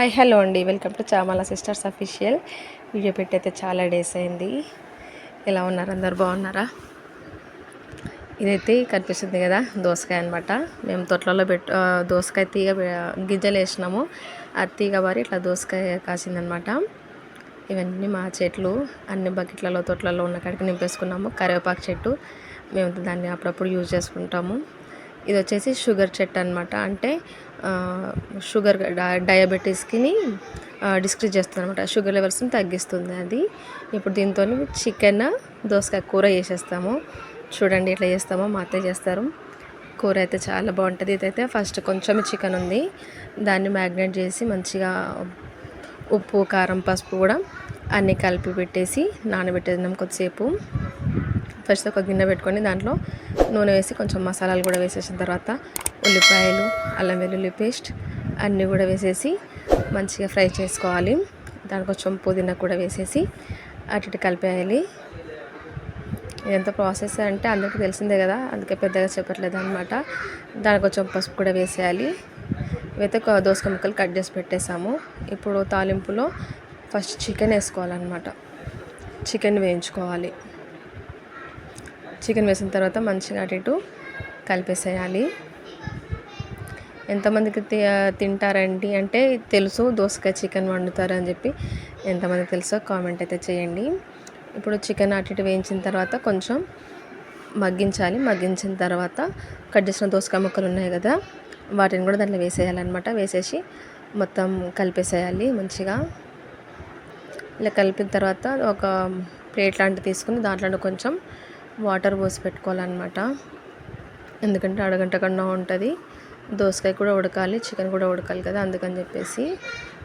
Hi hello అండి, welcome to Chamala sisters official. Video పెట్టయితే చాలా డేస్ అయింది. ఎలా ఉన్నారు? అందరు బాగున్నారా? ఇదైతే కనిపిస్తుంది కదా, దోసకాయ అనమాట. మేము తొట్లలో దోసకాయ తీగ గింజలు వేసినాము. ఆ తీగ వారి ఇట్లా దోసకాయ కాసిందనమాట. ఇవన్నీ మా చెట్లు, అన్ని బకెట్లలో తొట్లలో ఉన్న కాడికి నింపేసుకున్నాము. కరివేపాకు చెట్టు, మేము దాన్ని అప్పుడప్పుడు యూజ్ చేసుకుంటాము. ఇది వచ్చేసి షుగర్ చెట్టు అనమాట. అంటే షుగర్ డయాబెటీస్కి డిస్క్రీజ్ చేస్తుంది అనమాట. షుగర్ లెవెల్స్ని తగ్గిస్తుంది అది. ఇప్పుడు దీంతో చికెన్ దోసకాయ కూర చేసేస్తాము. చూడండి ఎట్లా చేస్తామో, మా అత్తయ్య చేస్తారు. కూర అయితే చాలా బాగుంటుంది. ఇదైతే ఫస్ట్ కొంచెం చికెన్ ఉంది, దాన్ని మ్యాగ్నేట్ చేసి మంచిగా ఉప్పు కారం పసుపు కూడా అన్నీ కలిపి పెట్టేసి నానబెట్టేద్దాం కొద్దిసేపు. ఫస్ట్ ఒక గిన్నె పెట్టుకొని దాంట్లో నూనె వేసి కొంచెం మసాలాలు కూడా వేసేసిన తర్వాత ఉల్లిపాయలు, అల్లం వెల్లుల్లి పేస్ట్ అన్నీ కూడా వేసేసి మంచిగా ఫ్రై చేసుకోవాలి. దానికి కొంచెం పుదీనా కూడా వేసేసి అటు ఇటు కలిపేయాలి. ఎంత ప్రాసెస్ అంటే అందరికీ తెలిసిందే కదా, అందుకే పెద్దగా చెప్పట్లేదు అనమాట. దానికి కొంచెం పసుపు కూడా వేసేయాలి. ఇవైతే దోసకాయ ముక్కలు కట్ చేసి పెట్టేసాము. ఇప్పుడు తాలింపులో ఫస్ట్ చికెన్ వేసుకోవాలన్నమాట. చికెన్ వేయించుకోవాలి. చికెన్ వేసిన తర్వాత మంచిగా అటు ఇటు కలిపేసేయాలి. ఎంతమందికి తింటారండి అంటే తెలుసు దోసకాయ చికెన్ వండుతారని చెప్పి, ఎంతమందికి తెలుసో కామెంట్ అయితే చేయండి. ఇప్పుడు చికెన్ అటు ఇటు వేయించిన తర్వాత కొంచెం మగ్గించాలి. మగ్గించిన తర్వాత కట్ చేసిన దోసకాయ ముక్కలు ఉన్నాయి కదా, వాటిని కూడా దాంట్లో వేసేయాలన్నమాట. వేసేసి మొత్తం కలిపేసేయాలి మంచిగా. ఇలా కలిపిన తర్వాత ఒక ప్లేట్ లాంటివి తీసుకుని దాంట్లో కొంచెం వాటర్ పోసి పెట్టుకోవాలన్నమాట. ఎందుకంటే అడగంట కన్నా ఉంటుంది. దోసకాయ కూడా ఉడకాలి, చికెన్ కూడా ఉడకాలి కదా, అందుకని చెప్పేసి.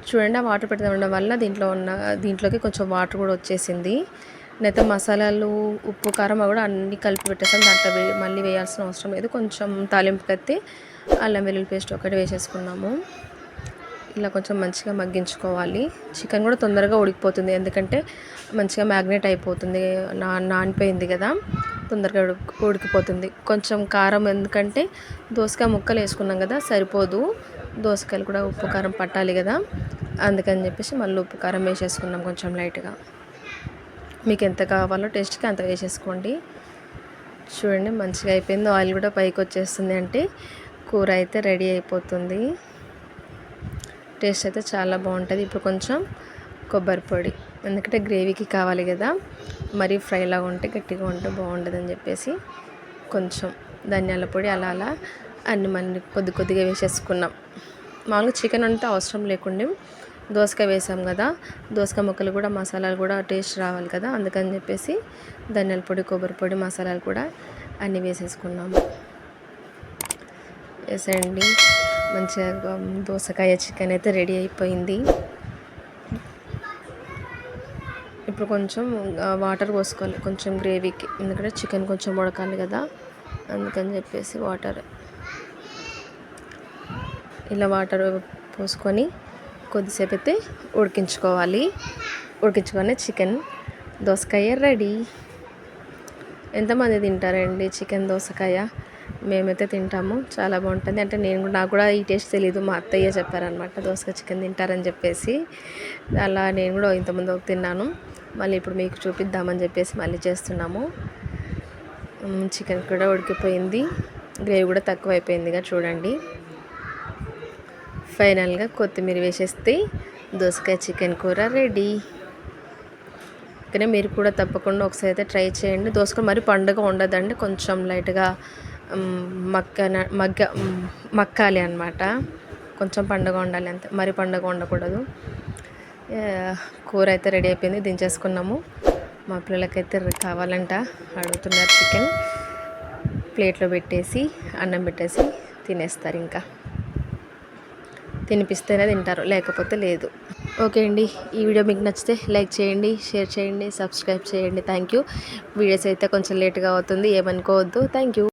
చూడండి, ఆ వాటర్ పెట్టడం వల్ల దీంట్లోకి కొంచెం వాటర్ కూడా వచ్చేసింది. నేనైతే మసాలాలు ఉప్పు కారం కూడా అన్నీ కలిపి పెట్టేసాను. దాంట్లో మళ్ళీ వేయాల్సిన అవసరం లేదు. కొంచెం తాలింపు కత్తి అల్లం వెల్లుల్లి పేస్ట్ ఒకటి వేసేసుకున్నాము. ఇలా కొంచెం మంచిగా మగ్గించుకోవాలి. చికెన్ కూడా తొందరగా ఉడికిపోతుంది, ఎందుకంటే మంచిగా మ్యాగ్నేట్ అయిపోతుంది, నానిపోయింది కదా, తొందరగా ఉడికిపోతుంది. కొంచెం కారం, ఎందుకంటే దోసకాయ ముక్కలు వేసుకున్నాం కదా, సరిపోదు. దోసకాయలు కూడా ఉప్పు కారం పట్టాలి కదా, అందుకని చెప్పేసి మళ్ళీ ఉప్పు కారం వేసేసుకున్నాం కొంచెం లైట్గా. మీకు ఎంత కావాలో టేస్ట్కి అంత వేసేసుకోండి. చూడండి మంచిగా అయిపోయింది. ఆయిల్ కూడా పైకి వచ్చేస్తుంది, అంటే కూర అయితే రెడీ అయిపోతుంది. టేస్ట్ అయితే చాలా బాగుంటుంది. ఇప్పుడు కొంచెం కొబ్బరి పొడి, ఎందుకంటే గ్రేవీకి కావాలి కదా, మరీ ఫ్రైలాగా ఉంటే గట్టిగా ఉంటే బాగుండదని చెప్పేసి కొంచెం ధనియాల పొడి అలా అలా అన్ని మళ్ళీ కొద్దిగా వేసేసుకున్నాం. మామూలుగా చికెన్ అంటే అవసరం లేకుండా దోసకాయ వేసాం కదా, దోసకాయ ముక్కలు కూడా మసాలాలు కూడా టేస్ట్ రావాలి కదా, అందుకని చెప్పేసి ధనియాల పొడి, కొబ్బరి పొడి, మసాలాలు కూడా అన్నీ వేసేసుకున్నాము. వేసేయండి. మంచిగా దోసకాయ చికెన్ అయితే రెడీ అయిపోయింది. ఇప్పుడు కొంచెం వాటర్ పోసుకోవాలి కొంచెం గ్రేవీకి, ఎందుకంటే చికెన్ కొంచెం ఉడకాలి కదా, అందుకని చెప్పేసి వాటర్. ఇలా వాటర్ పోసుకొని కొద్దిసేపు అయితే ఉడికించుకోవాలి. ఉడికించుకొని చికెన్ దోసకాయ రెడీ. ఎంతమంది తింటారండి చికెన్ దోసకాయ? మేమైతే తింటాము, చాలా బాగుంటుంది. అంటే నాకు కూడా ఈ టేస్ట్ తెలీదు, మా అత్తయ్య చెప్పారనమాట దోసకాయ చికెన్ తింటారని చెప్పేసి. అలా నేను కూడా ఇంతకుముందు తిన్నాను, మళ్ళీ ఇప్పుడు మీకు చూపిద్దామని చెప్పేసి మళ్ళీ చేస్తున్నాము. చికెన్ కూడా ఉడికిపోయింది, గ్రేవీ కూడా తక్కువ అయిపోయిందిగా చూడండి. ఫైనల్గా కొత్తిమీర వేసేస్తే దోసకాయ చికెన్ కూర రెడీ. కానీ మీరు కూడా తప్పకుండా ఒకసారి అయితే ట్రై చేయండి. దోసకాయ మరి పండుగ ఉండదండి, కొంచెం లైట్గా మక్కాలి అనమాట. కొంచెం పండుగ ఉండాలి అంతే, మరి పండుగ ఉండకూడదు. కూర అయితే రెడీ అయిపోయింది, దించేసుకున్నాము. మా పిల్లలకైతే కావాలంట అడుగుతున్నారు చికెన్. ప్లేట్లో పెట్టేసి అన్నం పెట్టేసి తినేస్తారు. ఇంకా తినిపిస్తేనే తింటారు, లేకపోతే లేదు. ఓకే అండి, ఈ వీడియో మీకు నచ్చితే లైక్ చేయండి, షేర్ చేయండి, సబ్స్క్రైబ్ చేయండి. Thank you. వీడియోస్ అయితే కొంచెం లేట్గా అవుతుంది, ఏమనుకోవద్దు. Thank you.